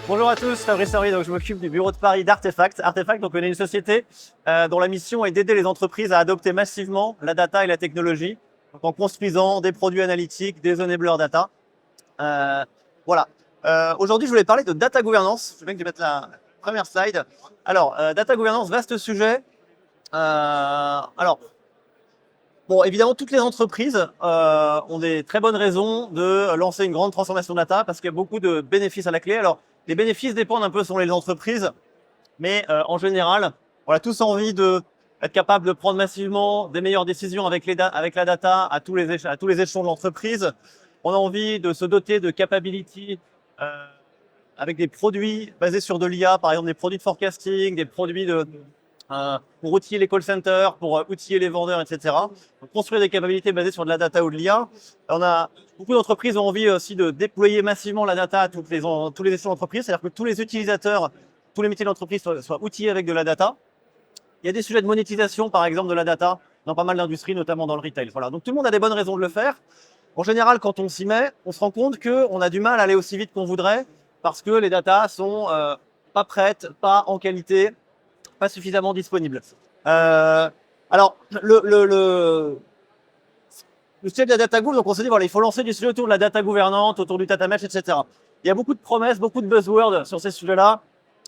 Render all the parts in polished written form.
Bonjour à tous, Fabrice Henry, donc je m'occupe du bureau de Paris d'Artefact. Artefact, donc on est une société dont la mission est d'aider les entreprises à adopter massivement la data et la technologie, donc en construisant des produits analytiques, des enablers data. Voilà. Aujourd'hui, je voulais parler de data governance. Je vais mettre la première slide. Alors, data governance, vaste sujet. Bon, évidemment, toutes les entreprises ont des très bonnes raisons de lancer une grande transformation data parce qu'il y a beaucoup de bénéfices à la clé. Alors, les bénéfices dépendent un peu selon les entreprises, mais en général, on a tous envie d'être capable de prendre massivement des meilleures décisions avec la data à tous les échelons de l'entreprise. On a envie de se doter de capabilities avec des produits basés sur de l'IA, par exemple des produits de forecasting, des produits pour outiller les call centers, pour outiller les vendeurs, etc. Donc, construire des capacités basées sur de la data ou de l'IA. Beaucoup d'entreprises ont envie aussi de déployer massivement la data à tous les échelons d'entreprise, c'est-à-dire que tous les utilisateurs, tous les métiers d'entreprise soient outillés avec de la data. Il y a des sujets de monétisation, par exemple, de la data dans pas mal d'industries, notamment dans le retail. Voilà. Donc tout le monde a des bonnes raisons de le faire. En général, quand on s'y met, on se rend compte qu'on a du mal à aller aussi vite qu'on voudrait parce que les datas sont pas prêtes, pas en qualité, pas suffisamment disponibles. Alors, le sujet de la data gouv, donc on s'est dit, voilà, il faut lancer des sujets autour de la data gouvernante, autour du data mesh, etc. Il y a beaucoup de promesses, beaucoup de buzzwords sur ces sujets-là.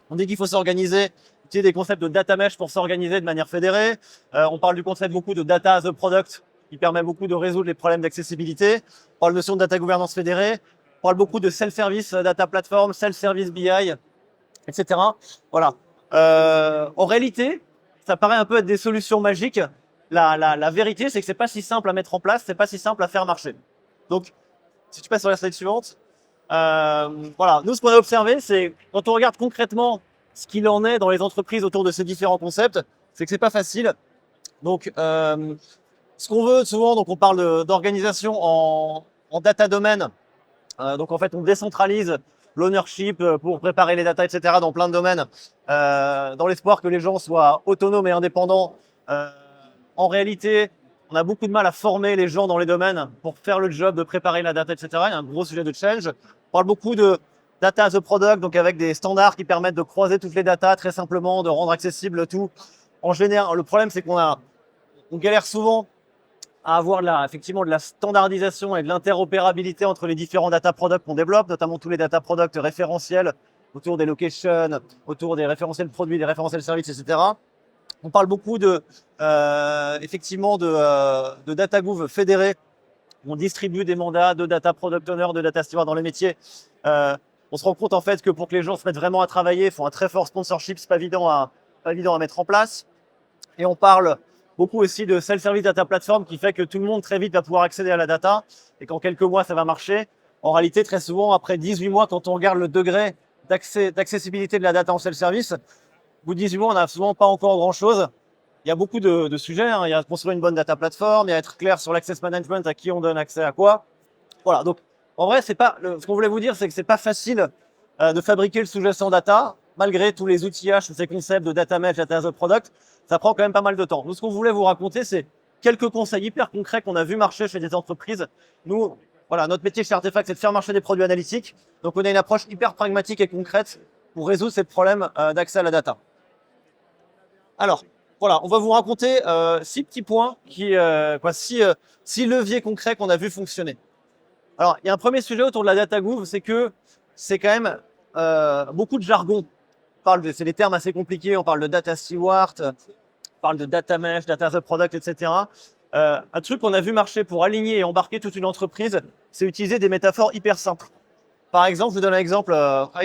On dit qu'il faut s'organiser, utiliser des concepts de data mesh pour s'organiser de manière fédérée. On parle du concept beaucoup de data as a product, qui permet beaucoup de résoudre les problèmes d'accessibilité. On parle de notion de data gouvernance fédérée. On parle beaucoup de self-service data platform, self-service BI, etc. Voilà. En réalité, ça paraît un peu être des solutions magiques. La vérité, c'est que c'est pas si simple à mettre en place, c'est pas si simple à faire marcher. Donc, si tu passes sur la slide suivante, voilà. Nous, ce qu'on a observé, c'est quand on regarde concrètement ce qu'il en est dans les entreprises autour de ces différents concepts, c'est que c'est pas facile. Donc, ce qu'on veut souvent, donc on parle d'organisation en data domaine. Donc en fait, on décentralise l'ownership pour préparer les data, etc. dans plein de domaines, dans l'espoir que les gens soient autonomes et indépendants. En réalité, on a beaucoup de mal à former les gens dans les domaines pour faire le job de préparer la data, etc. Il y a un gros sujet de change. On parle beaucoup de data as a product, donc avec des standards qui permettent de croiser toutes les datas très simplement, de rendre accessible tout. En général, le problème, c'est qu'on galère souvent à avoir effectivement de la standardisation et de l'interopérabilité entre les différents data products qu'on développe, notamment tous les data products référentiels autour des locations, autour des référentiels produits, des référentiels services, etc. On parle beaucoup effectivement de data gouv fédérés. On distribue des mandats de data product owner, de data steward dans les métiers. On se rend compte en fait que pour que les gens se mettent vraiment à travailler, il faut un très fort sponsorship, c'est pas évident à mettre en place. Et on parle beaucoup aussi de self-service data platform qui fait que tout le monde très vite va pouvoir accéder à la data et qu'en quelques mois ça va marcher. En réalité, très souvent, après 18 mois, quand on regarde le degré d'accessibilité de la data en self-service, au bout de 18 mois, on n'a souvent pas encore grand-chose. Il y a beaucoup de sujets. Hein. Il y a construire une bonne data platform, il y a être clair sur l'access management, à qui on donne accès à quoi. Voilà. Donc, en vrai, ce qu'on voulait vous dire, c'est que c'est pas facile de fabriquer le sujet sans data, malgré tous les outillages, tous ces concepts de data mesh, data as a product. Ça prend quand même pas mal de temps. Nous, ce qu'on voulait vous raconter, c'est quelques conseils hyper concrets qu'on a vu marcher chez des entreprises. Nous, voilà, notre métier chez Artefact, c'est de faire marcher des produits analytiques. Donc, on a une approche hyper pragmatique et concrète pour résoudre ces problèmes d'accès à la data. Alors, voilà, on va vous raconter 6 petits points six leviers concrets qu'on a vu fonctionner. Alors, il y a un premier sujet autour de la data gouv, c'est que c'est quand même beaucoup de jargon. C'est des termes assez compliqués. On parle de data steward, on parle de data mesh, data as a product, etc. Un truc qu'on a vu marcher pour aligner et embarquer toute une entreprise, c'est utiliser des métaphores hyper simples. Par exemple, je vous donne un exemple.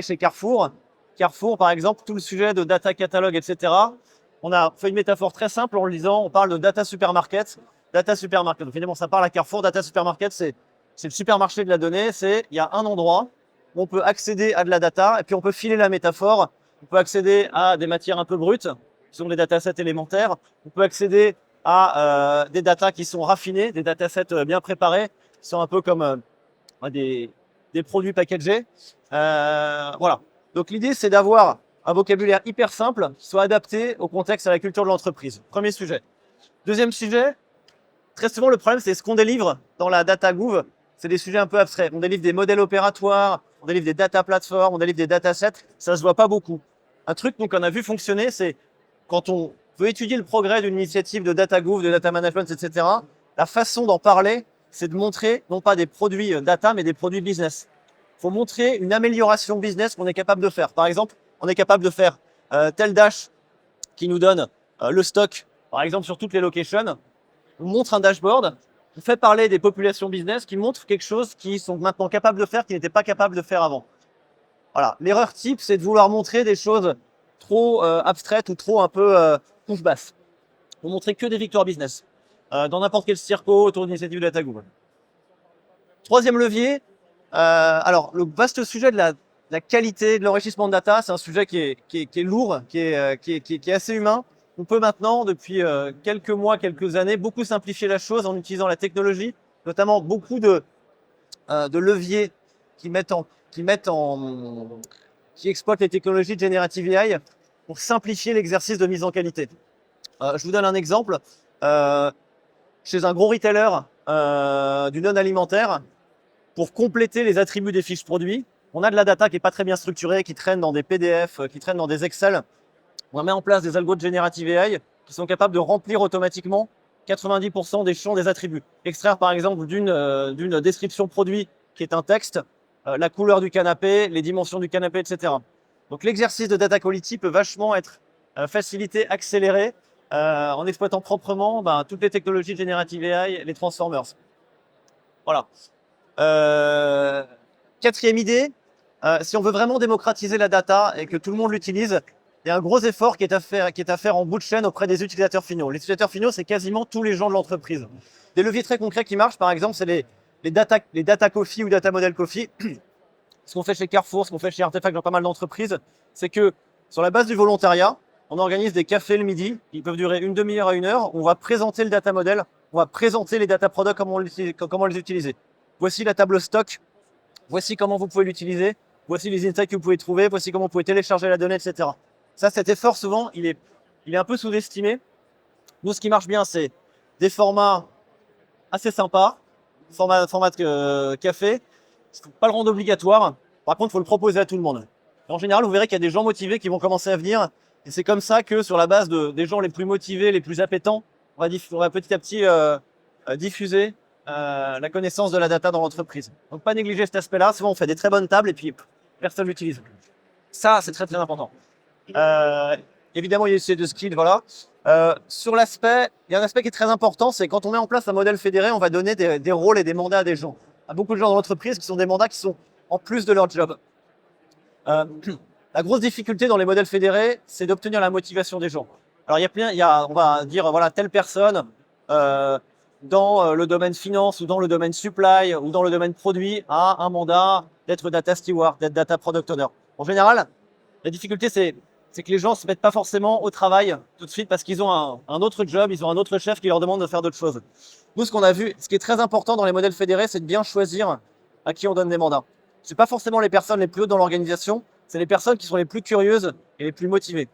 Chez Carrefour. Carrefour, par exemple, tout le sujet de data catalogue, etc. On a fait une métaphore très simple en le disant, on parle de data supermarket. Data supermarket. Donc, finalement, ça parle à Carrefour. Data supermarket, c'est le supermarché de la donnée. Il y a un endroit où on peut accéder à de la data et puis on peut filer la métaphore. On peut accéder à des matières un peu brutes, qui sont des datasets élémentaires. On peut accéder à des datas qui sont raffinés, des datasets bien préparés, qui sont un peu comme des produits packagés. Voilà. Donc l'idée, c'est d'avoir un vocabulaire hyper simple, qui soit adapté au contexte et à la culture de l'entreprise. Premier sujet. Deuxième sujet, très souvent le problème, c'est ce qu'on délivre dans la data gouv. C'est des sujets un peu abstraits. On délivre des modèles opératoires, on délivre des data platforms, on délivre des datasets, ça se voit pas beaucoup. Un truc qu'on a vu fonctionner, c'est quand on veut étudier le progrès d'une initiative de data gouv, de data management, etc., la façon d'en parler, c'est de montrer non pas des produits data, mais des produits business. Il faut montrer une amélioration business qu'on est capable de faire. Par exemple, on est capable de faire tel dash qui nous donne le stock, par exemple sur toutes les locations. On montre un dashboard, on fait parler des populations business qui montrent quelque chose qu'ils sont maintenant capables de faire, qu'ils n'étaient pas capables de faire avant. Voilà. L'erreur type, c'est de vouloir montrer des choses trop abstraites ou trop un peu couche basse. Vous montrer que des victoires business dans n'importe quel circo autour d'initiative de data gouv. Troisième levier, alors le vaste sujet de la qualité, de l'enrichissement de data, c'est un sujet qui est lourd, qui est assez humain. On peut maintenant, depuis quelques mois, quelques années, beaucoup simplifier la chose en utilisant la technologie, notamment beaucoup de leviers qui exploitent les technologies de Generative AI pour simplifier l'exercice de mise en qualité. Je vous donne un exemple. Chez un gros retailer du non-alimentaire, pour compléter les attributs des fiches produits, on a de la data qui n'est pas très bien structurée, qui traîne dans des PDF, qui traîne dans des Excel. On met en place des algos de Generative AI qui sont capables de remplir automatiquement 90% des champs des attributs. Extraire par exemple d'une description produit qui est un texte, la couleur du canapé, les dimensions du canapé, etc. Donc l'exercice de data quality peut vachement être facilité, accéléré en exploitant proprement toutes les technologies de Generative AI, les transformers. Voilà. Quatrième idée, si on veut vraiment démocratiser la data et que tout le monde l'utilise, il y a un gros effort qui est à faire en bout de chaîne auprès des utilisateurs finaux. Les utilisateurs finaux, c'est quasiment tous les gens de l'entreprise. Des leviers très concrets qui marchent, par exemple, c'est les data coffee ou data model coffee. Ce qu'on fait chez Carrefour, ce qu'on fait chez Artefact dans pas mal d'entreprises, c'est que sur la base du volontariat, on organise des cafés le midi, qui peuvent durer une demi-heure à une heure. On va présenter le data model, on va présenter les data products, comment les utiliser. Voici la table stock, voici comment vous pouvez l'utiliser, voici les insights que vous pouvez trouver, voici comment vous pouvez télécharger la donnée, etc. Ça, cet effort, souvent, il est un peu sous-estimé. Nous, ce qui marche bien, c'est des formats assez sympas, format de café. Il ne faut pas le rendre obligatoire. Par contre, il faut le proposer à tout le monde. Et en général, vous verrez qu'il y a des gens motivés qui vont commencer à venir. Et c'est comme ça que, sur la base des gens les plus motivés, les plus appétents, on va petit à petit diffuser la connaissance de la data dans l'entreprise. Donc, pas négliger cet aspect-là. Souvent, on fait des très bonnes tables et puis personne l'utilise. Ça, c'est très, très important. Évidemment, il y a ces deux skills, voilà. Sur l'aspect, il y a un aspect qui est très important, c'est quand on met en place un modèle fédéré, on va donner des rôles et des mandats à des gens. À beaucoup de gens dans l'entreprise qui sont des mandats qui sont en plus de leur job. La grosse difficulté dans les modèles fédérés, c'est d'obtenir la motivation des gens. Alors, on va dire, voilà, telle personne dans le domaine finance ou dans le domaine supply ou dans le domaine produit a un mandat d'être data steward, d'être data product owner. En général, la difficulté, c'est que les gens ne se mettent pas forcément au travail tout de suite parce qu'ils ont un autre job, ils ont un autre chef qui leur demande de faire d'autres choses. Nous, ce qu'on a vu, ce qui est très important dans les modèles fédérés, c'est de bien choisir à qui on donne des mandats. Ce n'est pas forcément les personnes les plus hautes dans l'organisation, c'est les personnes qui sont les plus curieuses et les plus motivées.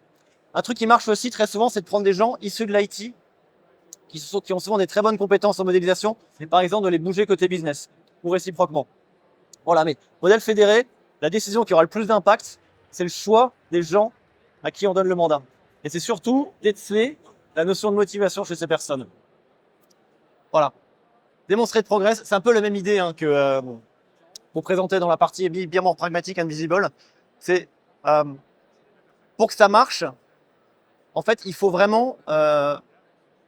Un truc qui marche aussi très souvent, c'est de prendre des gens issus de l'IT, qui ont souvent des très bonnes compétences en modélisation, et par exemple de les bouger côté business, ou réciproquement. Voilà, mais modèle fédéré, la décision qui aura le plus d'impact, c'est le choix des gens à qui on donne le mandat. Et c'est surtout déceler la notion de motivation chez ces personnes. Voilà. Démontrer de progrès, c'est un peu la même idée que pour présenter dans la partie bien more pragmatique and visible. C'est pour que ça marche, en fait, il faut vraiment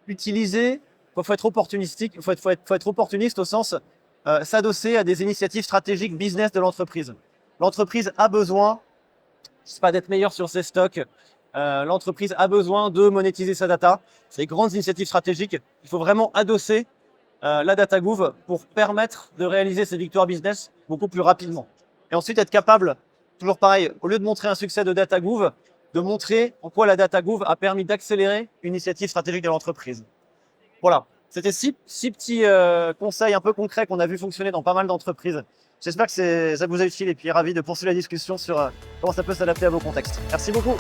utiliser, il faut être opportunistique, il faut être opportuniste au sens s'adosser à des initiatives stratégiques business de l'entreprise. L'entreprise a besoin, je sais pas, d'être meilleur sur ses stocks. L'entreprise a besoin de monétiser sa data. Ces grandes initiatives stratégiques, il faut vraiment adosser la data gouv pour permettre de réaliser ces victoires business beaucoup plus rapidement. Et ensuite être capable, toujours pareil, au lieu de montrer un succès de data gouv, de montrer en quoi la data gouv a permis d'accélérer une initiative stratégique de l'entreprise. Voilà, c'était six petits conseils un peu concrets qu'on a vu fonctionner dans pas mal d'entreprises. J'espère que ça vous a utile et puis ravi de poursuivre la discussion sur comment ça peut s'adapter à vos contextes. Merci beaucoup.